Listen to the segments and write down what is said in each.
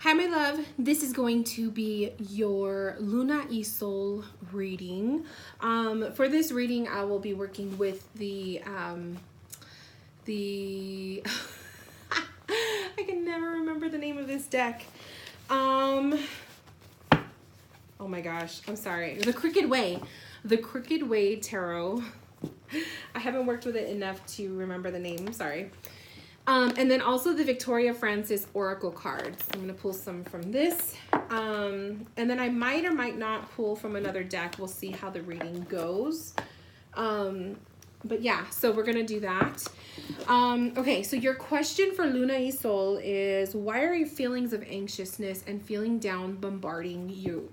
Hi, my love. This is going to be your Luna y Sol reading. For this reading, I will be working with the I can never remember the name of this deck. Oh my gosh, I'm sorry. The Crooked Way. The Crooked Way Tarot. I haven't worked with it enough to remember the name. Sorry. And then also the Victoria Francis Oracle cards. I'm going to pull some from this. And then I might or might not pull from another deck. We'll see how the reading goes. But yeah, so we're going to do that. Okay, so your question for Luna y Sol is, why are your feelings of anxiousness and feeling down bombarding you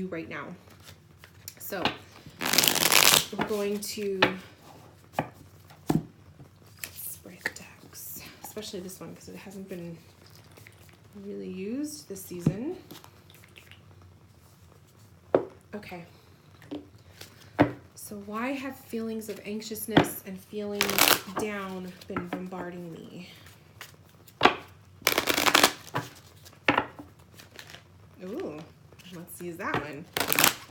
right now? So we're going to especially this one because it hasn't been really used this season. Okay. So why have feelings of anxiousness and feeling down been bombarding me? Ooh, let's use that one.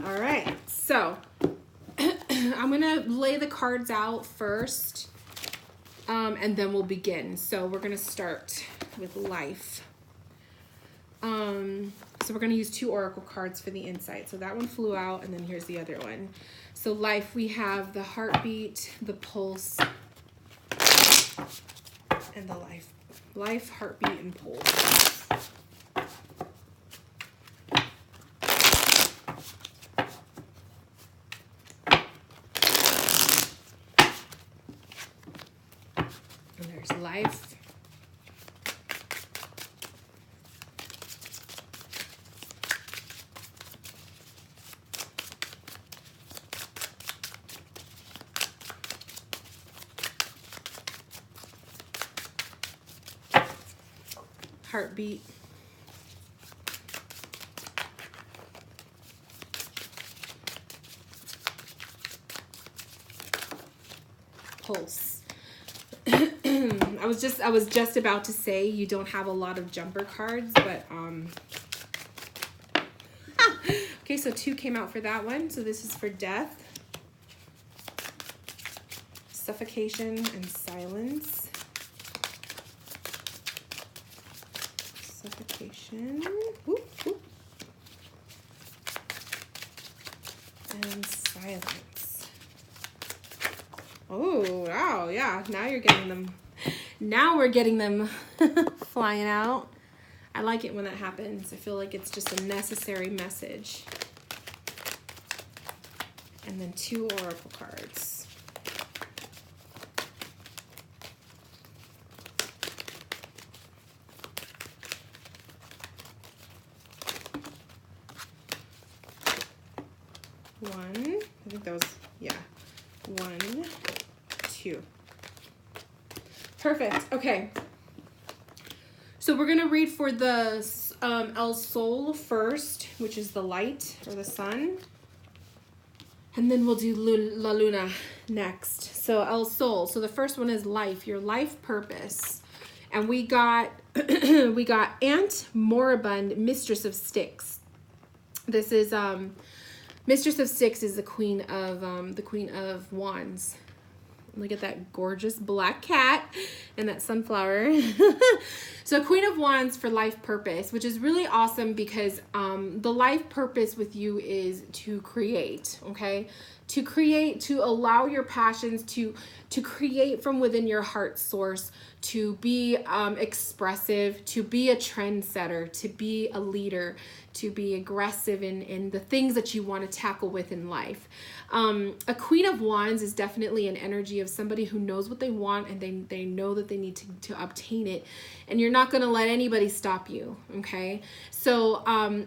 All right. So I'm going to lay the cards out first. And then we'll begin. So we're going to start with life. So we're going to use 2 oracle cards for the insight. So that one flew out, and then here's the other one. So life, we have the heartbeat, the pulse, and the life. Life, heartbeat, and pulse. There's life. Heartbeat. Pulse. I was just about to say you don't have a lot of jumper cards, but okay, so 2 came out for that one. So this is for death, suffocation, and silence. Suffocation. Whoop, whoop. And silence. Oh, wow, yeah. Now you're getting them. Now we're getting them flying out. I like it when that happens. I feel like it's just a necessary message. And then 2 oracle cards. One, I think that was, yeah. 1, 2. Perfect. Okay. So we're going to read for the El Sol first, which is the light or the sun. And then we'll do La Luna next. So El Sol. So the first one is life, your life purpose. And we got we got Aunt Moribund, Mistress of Sticks. This is Mistress of Sticks is the Queen of Wands. Look at that gorgeous black cat and that sunflower. So Queen of Wands for life purpose, which is really awesome because the life purpose with you is to create, okay? To create, to allow your passions to create from within your heart source, to be expressive, to be a trendsetter, to be a leader, to be aggressive in the things that you want to tackle with in life. A Queen of Wands is definitely an energy of somebody who knows what they want and they know that they need to obtain it. And you're not going to let anybody stop you, okay? So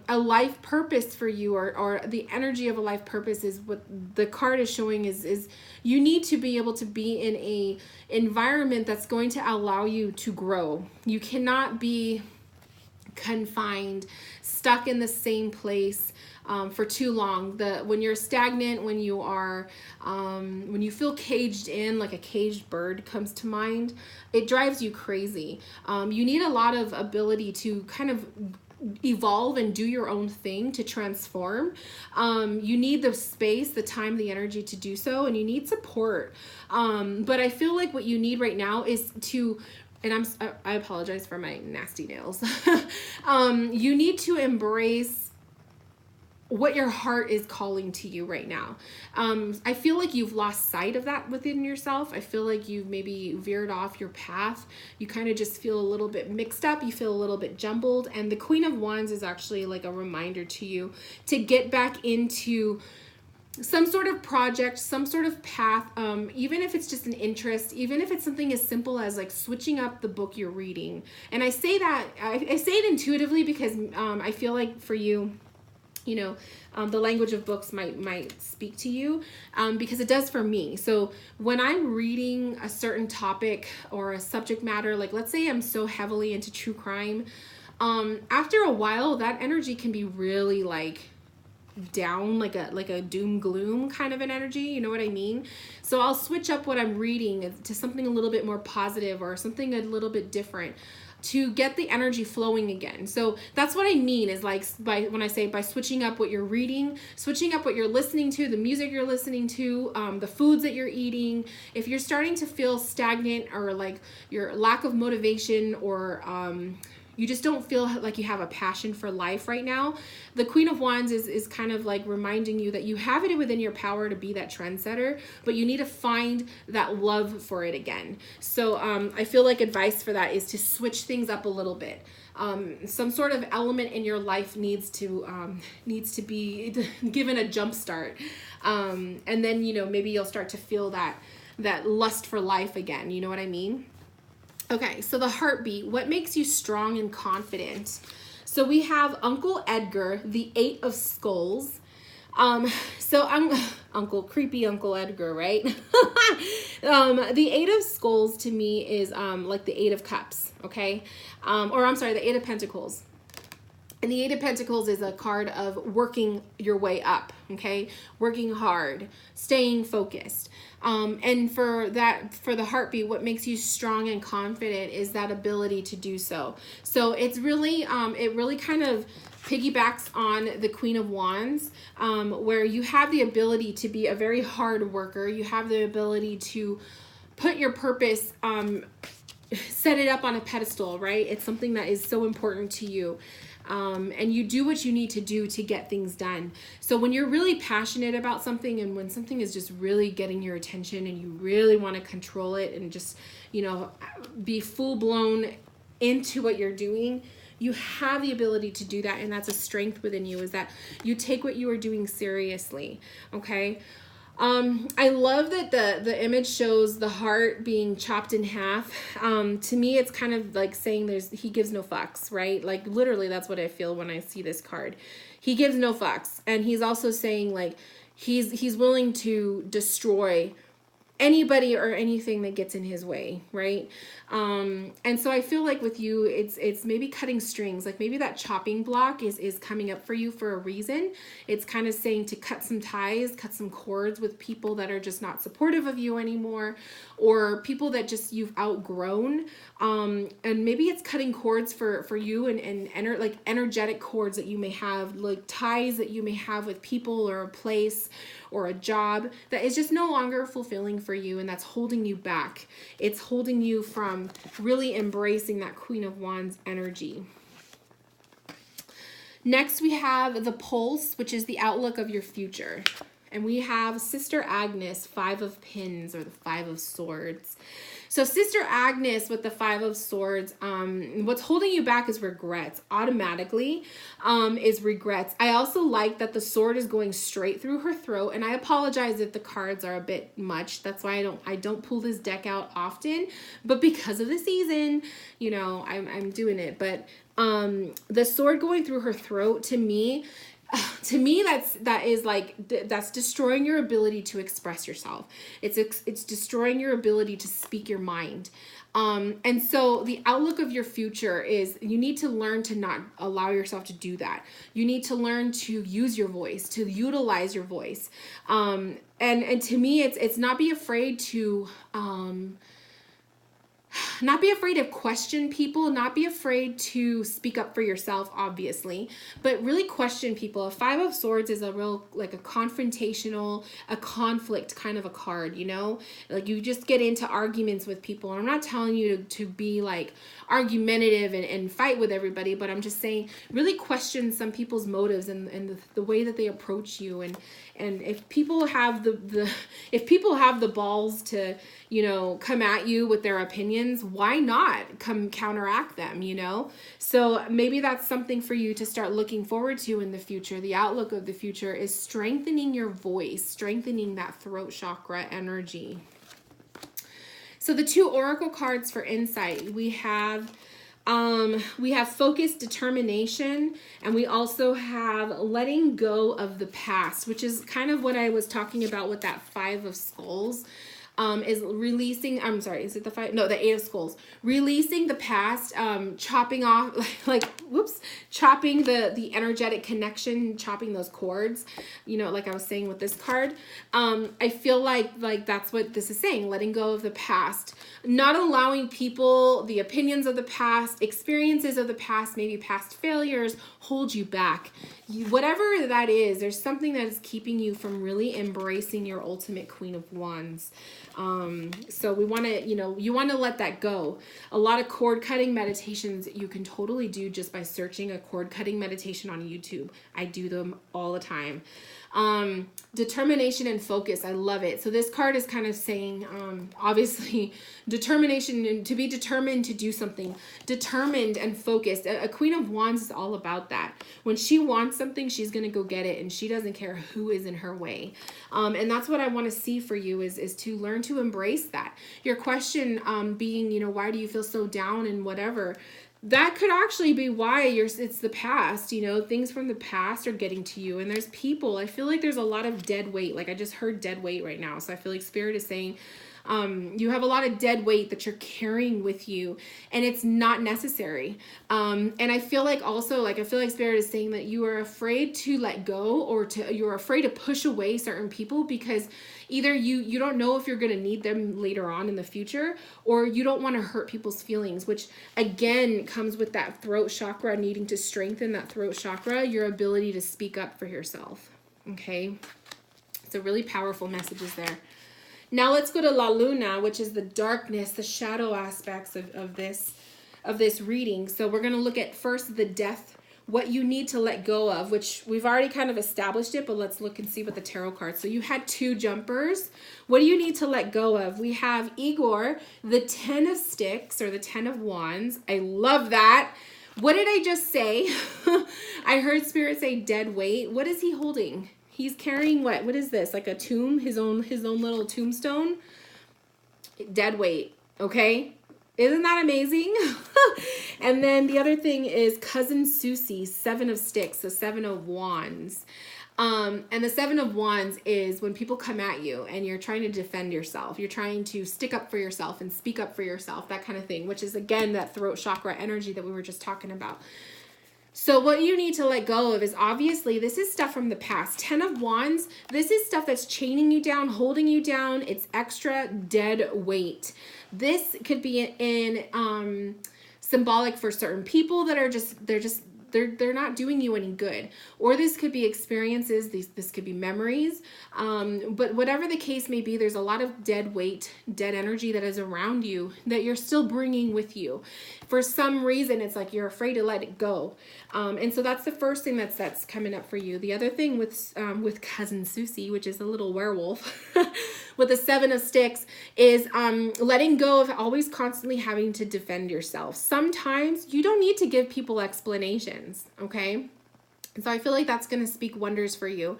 a life purpose for you or the energy of a life purpose is what the card is showing is you need to be able to be in a environment that's going to allow you to grow. You cannot be confined, stuck in the same place for too long. When you're stagnant, when you are, when you feel caged in, like a caged bird comes to mind, it drives you crazy. You need a lot of ability to kind of evolve and do your own thing to transform. You need the space, the time, the energy to do so, and you need support. But I feel like what you need right now is to, and I apologize for my nasty nails. You need to embrace what your heart is calling to you right now. I feel like you've lost sight of that within yourself. I feel like you've maybe veered off your path. You kind of just feel a little bit mixed up. You feel a little bit jumbled. And the Queen of Wands is actually like a reminder to you to get back into some sort of project, some sort of path, even if it's just an interest, even if it's something as simple as like switching up the book you're reading. And I say that, I say it intuitively because I feel like for you, you know, the language of books might speak to you, because it does for me. So when I'm reading a certain topic or a subject matter, like let's say I'm so heavily into true crime, after a while that energy can be really like down, like a doom gloom kind of an energy, you know what I mean? So I'll switch up what I'm reading to something a little bit more positive or something a little bit different, to get the energy flowing again. So that's what I mean is like when I say by switching up what you're reading, switching up what you're listening to, the music you're listening to, the foods that you're eating. If you're starting to feel stagnant or like your lack of motivation or you just don't feel like you have a passion for life right now, the Queen of Wands is kind of like reminding you that you have it within your power to be that trendsetter, but you need to find that love for it again. So I feel like advice for that is to switch things up a little bit. Some sort of element in your life needs to be given a jump start. And then, you know, maybe you'll start to feel that lust for life again. You know what I mean? Okay, so the heartbeat, what makes you strong and confident? So we have Uncle Edgar, the 8 of Skulls. So I'm creepy Uncle Edgar, right? The 8 of Skulls to me is like the 8 of Cups, okay? Or I'm sorry, the 8 of Pentacles. And the 8 of Pentacles is a card of working your way up, okay? Working hard, staying focused. And for the heartbeat, what makes you strong and confident is that ability to do so. So it's really, it really kind of piggybacks on the Queen of Wands, where you have the ability to be a very hard worker. You have the ability to put your purpose, set it up on a pedestal, right? It's something that is so important to you. And you do what you need to do to get things done. So when you're really passionate about something and when something is just really getting your attention and you really want to control it and just, you know, be full blown into what you're doing, you have the ability to do that. And that's a strength within you, is that you take what you are doing seriously. Okay. I love that the image shows the heart being chopped in half. To me, it's kind of like saying he gives no fucks, right? Like literally that's what I feel when I see this card. He gives no fucks. And he's also saying like, he's willing to destroy anybody or anything that gets in his way, right? And so I feel like with you, it's maybe cutting strings, like maybe that chopping block is coming up for you for a reason. It's kind of saying to cut some ties, cut some cords with people that are just not supportive of you anymore, or people that just you've outgrown. And maybe it's cutting cords for you and like energetic cords that you may have, like ties that you may have with people or a place or a job that is just no longer fulfilling for you, and that's holding you back. It's holding you from really embracing that Queen of Wands energy. Next, we have the Pulse, which is the outlook of your future. And we have Sister Agnes, 5 of Pins, or the 5 of Swords. So Sister Agnes with the 5 of Swords, what's holding you back is regrets. Automatically is regrets. I also like that the sword is going straight through her throat, and I apologize if the cards are a bit much. That's why I don't pull this deck out often, but because of the season, you know, I'm doing it. But the sword going through her throat, to me that's destroying your ability to express yourself. It's destroying your ability to speak your mind. And so the outlook of your future is you need to learn to not allow yourself to do that. You need to learn to use your voice, to utilize your voice. And to me, it's not be afraid to, not be afraid to question people, not be afraid to speak up for yourself, obviously, but really question people. A Five of Swords is a real, like a confrontational, a conflict kind of a card, you know? Like you just get into arguments with people. And I'm not telling you to be like argumentative and fight with everybody, but I'm just saying really question some people's motives and the way that they approach you. And if people have if people have the balls to, you know, come at you with their opinions, why not come counteract them, you know? So maybe that's something for you to start looking forward to in the future. The outlook of the future is strengthening your voice, strengthening that throat chakra energy. So the 2 oracle cards for insight, we have focused determination, and we also have letting go of the past, which is kind of what I was talking about with that 5 of Skulls. Is releasing, I'm sorry, is it the 5? No, the 8 of Skulls. Releasing the past, chopping off, chopping the energetic connection, chopping those cords, you know, like I was saying with this card. I feel like that's what this is saying, letting go of the past, not allowing people, the opinions of the past, experiences of the past, maybe past failures, hold you back. Whatever that is, there's something that is keeping you from really embracing your ultimate Queen of Wands. So we want to, you want to let that go. A lot of cord cutting meditations you can totally do just by searching a cord cutting meditation on YouTube. I do them all the time. Determination and focus. I love it. So this card is kind of saying, obviously, determination and to be determined to do something, determined and focused. A Queen of Wands is all about that. When she wants something, she's going to go get it, and she doesn't care who is in her way. And that's what I want to see for you is to learn to embrace that. Your question being, why do you feel so down and whatever? That could actually be why it's the past, things from the past are getting to you. And there's people, I feel like there's a lot of dead weight. Like I just heard dead weight right now. So I feel like Spirit is saying, you have a lot of dead weight that you're carrying with you, and it's not necessary. And I feel like also, I feel like Spirit is saying that you are afraid to let go, or you're afraid to push away certain people because either you don't know if you're going to need them later on in the future, or you don't want to hurt people's feelings, which again comes with that throat chakra, needing to strengthen that throat chakra, your ability to speak up for yourself. Okay. So really powerful messages there. Now let's go to La Luna, which is the darkness, the shadow aspects of this reading. So we're going to look at first the death, what you need to let go of, which we've already kind of established it, but let's look and see what the tarot cards. So you had 2 jumpers. What do you need to let go of? We have Igor, the 10 of Sticks, or the 10 of Wands. I love that. What did I just say? I heard Spirit say dead weight. What is he holding? He's carrying what? What is this? Like a tomb? His own little tombstone? Dead weight. Okay? Isn't that amazing? And then the other thing is Cousin Susie, 7 of Sticks, the 7 of Wands. And the 7 of Wands is when people come at you and you're trying to defend yourself. You're trying to stick up for yourself and speak up for yourself, that kind of thing, which is, again, that throat chakra energy that we were just talking about. So what you need to let go of is, obviously, this is stuff from the past. 10 of Wands, this is stuff that's chaining you down, holding you down. It's extra dead weight. This could be in symbolic for certain people that are they're not doing you any good. Or this could be experiences, this could be memories. But whatever the case may be, there's a lot of dead weight, dead energy that is around you that you're still bringing with you. For some reason, it's like you're afraid to let it go. And so that's the first thing that's coming up for you. The other thing with Cousin Susie, which is a little werewolf, with the 7 of Sticks, is letting go of always constantly having to defend yourself. Sometimes you don't need to give people explanations, okay? So I feel like that's going to speak wonders for you.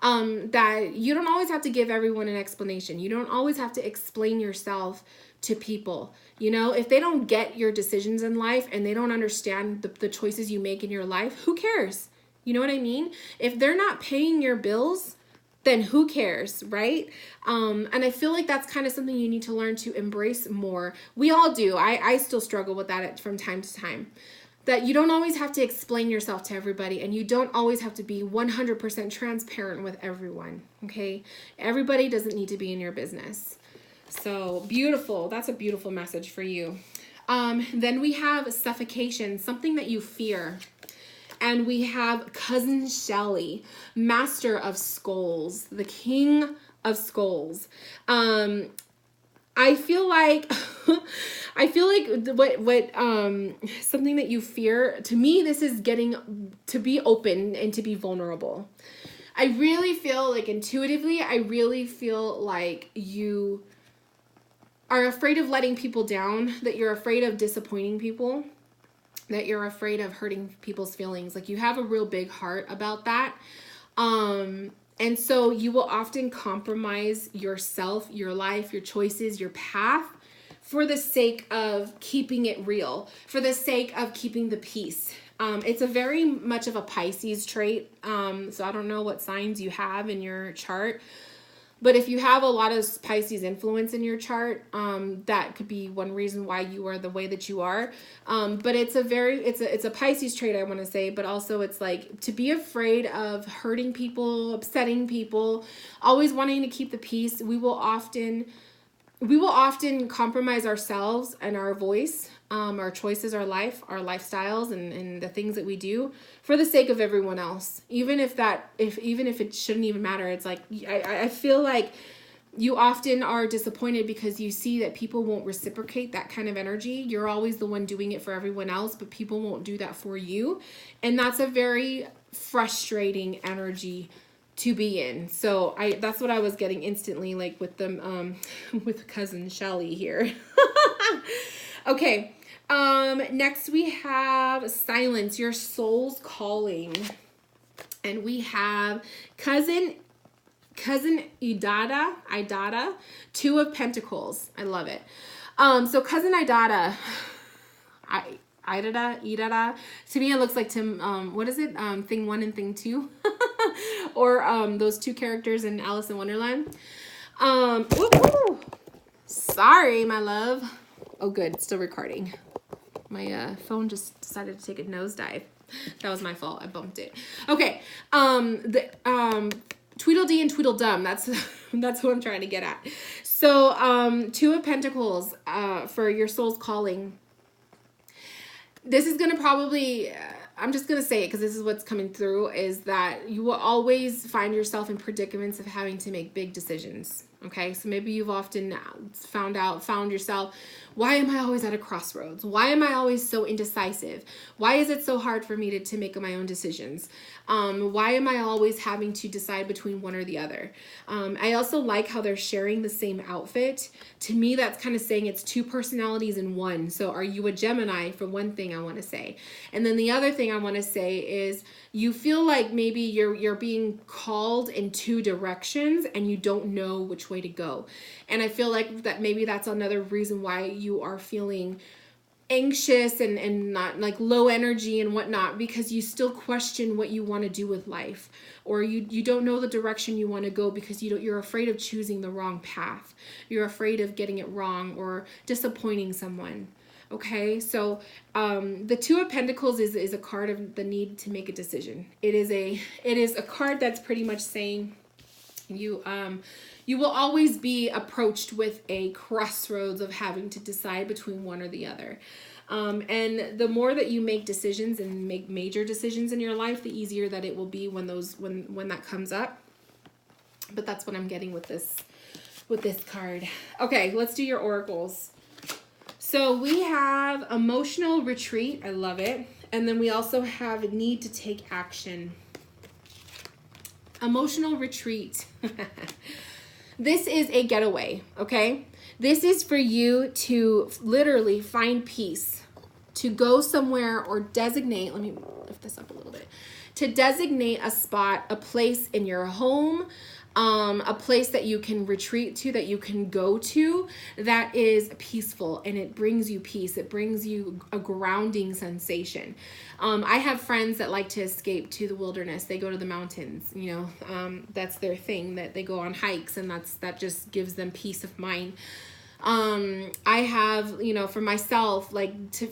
That you don't always have to give everyone an explanation. You don't always have to explain yourself to people. If they don't get your decisions in life and they don't understand the choices you make in your life, who cares? You know what I mean? If they're not paying your bills, then who cares, right? And I feel like that's kind of something you need to learn to embrace more. We all do. I still struggle with that from time to time. That you don't always have to explain yourself to everybody, and you don't always have to be 100% transparent with everyone, okay? Everybody doesn't need to be in your business. So beautiful. That's a beautiful message for you. Then we have suffocation, something that you fear. And we have Cousin Shelly, Master of Skulls, the King of Skulls. I feel like what something that you fear, to me, this is getting to be open and to be vulnerable. I really feel like intuitively, I really feel like you are afraid of letting people down, that you're afraid of disappointing people, that you're afraid of hurting people's feelings. Like you have a real big heart about that. And so you will often compromise yourself, your life, your choices, your path for the sake of keeping it real, for the sake of keeping the peace. It's a very much of a Pisces trait. So I don't know what signs you have in your chart, but if you have a lot of Pisces influence in your chart, that could be one reason why you are the way that you are. But it's a Pisces trait, I want to say, but also it's like to be afraid of hurting people, upsetting people, always wanting to keep the peace. We will often compromise ourselves and our voice, our choices, our life, our lifestyles, and the things that we do for the sake of everyone else. Even if it shouldn't even matter. It's like, I feel like you often are disappointed because you see that people won't reciprocate that kind of energy. You're always the one doing it for everyone else, but people won't do that for you. And that's a very frustrating energy to be in. So that's what I was getting instantly, like with them, with Cousin Shelly here. Okay. Next we have silence, your soul's calling. And we have Cousin Idada, Two of Pentacles. I love it. So Cousin Idada, Idada, to me it looks like what is it? Thing 1 and Thing 2. Or those two characters in Alice in Wonderland. Sorry, my love. Oh, good. It's still recording. My phone just decided to take a nosedive. That was my fault. I bumped it. Okay. Tweedledee and Tweedledum. That's what I'm trying to get at. So, Two of Pentacles for your soul's calling. This is going to probably... I'm just going to say it because this is what's coming through, is that you will always find yourself in predicaments of having to make big decisions. Okay, so maybe you've often found yourself, why am I always at a crossroads? Why am I always so indecisive? Why is it so hard for me to make my own decisions? Why am I always having to decide between one or the other? I also like how they're sharing the same outfit. To me, that's kind of saying it's two personalities in one. So are you a Gemini, for one thing I want to say. And then the other thing I want to say is you feel like maybe you're being called in two directions and you don't know which way to go. And I feel like that maybe that's another reason why you are feeling anxious and not like low energy and whatnot, because you still question what you want to do with life, or you don't know the direction you want to go because you're afraid of choosing the wrong path. You're afraid of getting it wrong or disappointing someone. Okay, so the Two of Pentacles is a card of the need to make a decision. It is a card that's pretty much saying you will always be approached with a crossroads of having to decide between one or the other. And the more that you make decisions and make major decisions in your life, the easier that it will be when that comes up. But that's what I'm getting with this card. Okay, let's do your oracles. So we have emotional retreat. I love it. And then we also have need to take action. Emotional retreat. This is a getaway, okay? This is for you to literally find peace, to go somewhere or designate, let me lift this up a little bit, to designate a spot, a place in your home, a place that you can retreat to, that you can go to, that is peaceful, and it brings you peace. It brings you a grounding sensation. I have friends that like to escape to the wilderness. They go to the mountains, that's their thing, that they go on hikes, and that just gives them peace of mind. I have, for myself,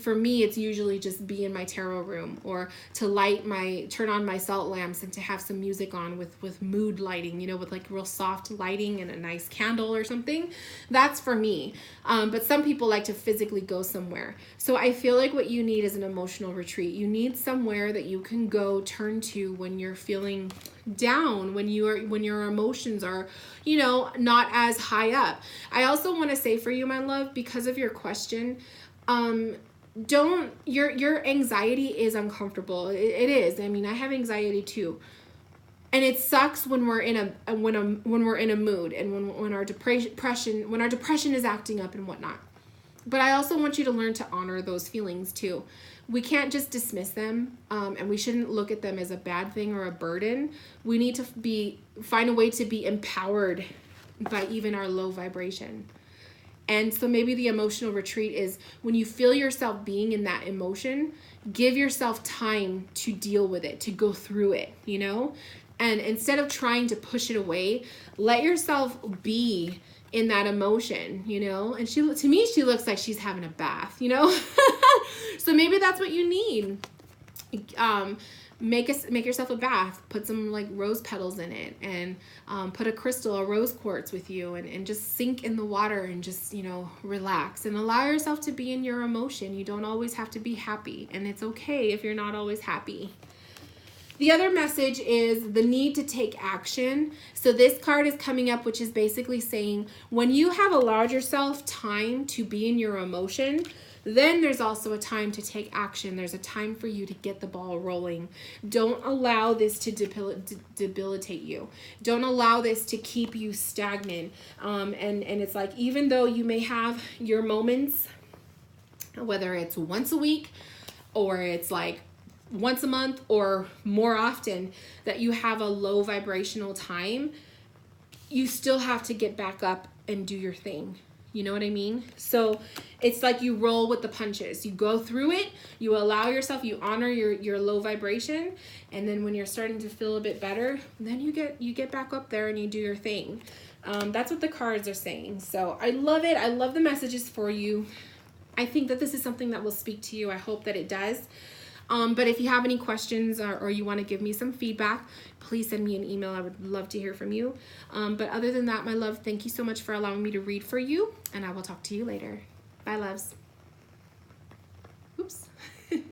for me, it's usually just be in my tarot room, or to turn on my salt lamps and to have some music on with mood lighting, with like real soft lighting and a nice candle or something. That's for me. But some people like to physically go somewhere. So I feel like what you need is an emotional retreat. You need somewhere that you can go turn to when you're feeling down, when your emotions are, not as high up. I also want to say for you, my love, because of your question, your anxiety is uncomfortable. It is. I mean, I have anxiety too. And it sucks when we're in a mood, and when our depression is acting up and whatnot. But I also want you to learn to honor those feelings too. We can't just dismiss them, and we shouldn't look at them as a bad thing or a burden. We need to find a way to be empowered by even our low vibration. And so maybe the emotional retreat is when you feel yourself being in that emotion, give yourself time to deal with it, to go through it, And instead of trying to push it away, let yourself be in that emotion, And to me, she looks like she's having a bath, So maybe that's what you need. Make yourself a bath, put some like rose petals in it, and put a rose quartz with you, and just sink in the water and just, relax and allow yourself to be in your emotion. You don't always have to be happy, and it's okay if you're not always happy. The other message is the need to take action. So this card is coming up, which is basically saying when you have allowed yourself time to be in your emotion, then there's also a time to take action. There's a time for you to get the ball rolling. Don't allow this to debilitate you. Don't allow this to keep you stagnant. And it's like, even though you may have your moments, whether it's once a week or it's like once a month or more often, that you have a low vibrational time, you still have to get back up and do your thing. You know what I mean? So it's like you roll with the punches. You go through it, you allow yourself, you honor your low vibration, and then when you're starting to feel a bit better, then you get back up there and you do your thing. That's what the cards are saying. So I love it. I love the messages for you. I think that this is something that will speak to you. I hope that it does. But if you have any questions or you want to give me some feedback, please send me an email. I would love to hear from you. But other than that, my love, thank you so much for allowing me to read for you, and I will talk to you later. Bye, loves. Oops.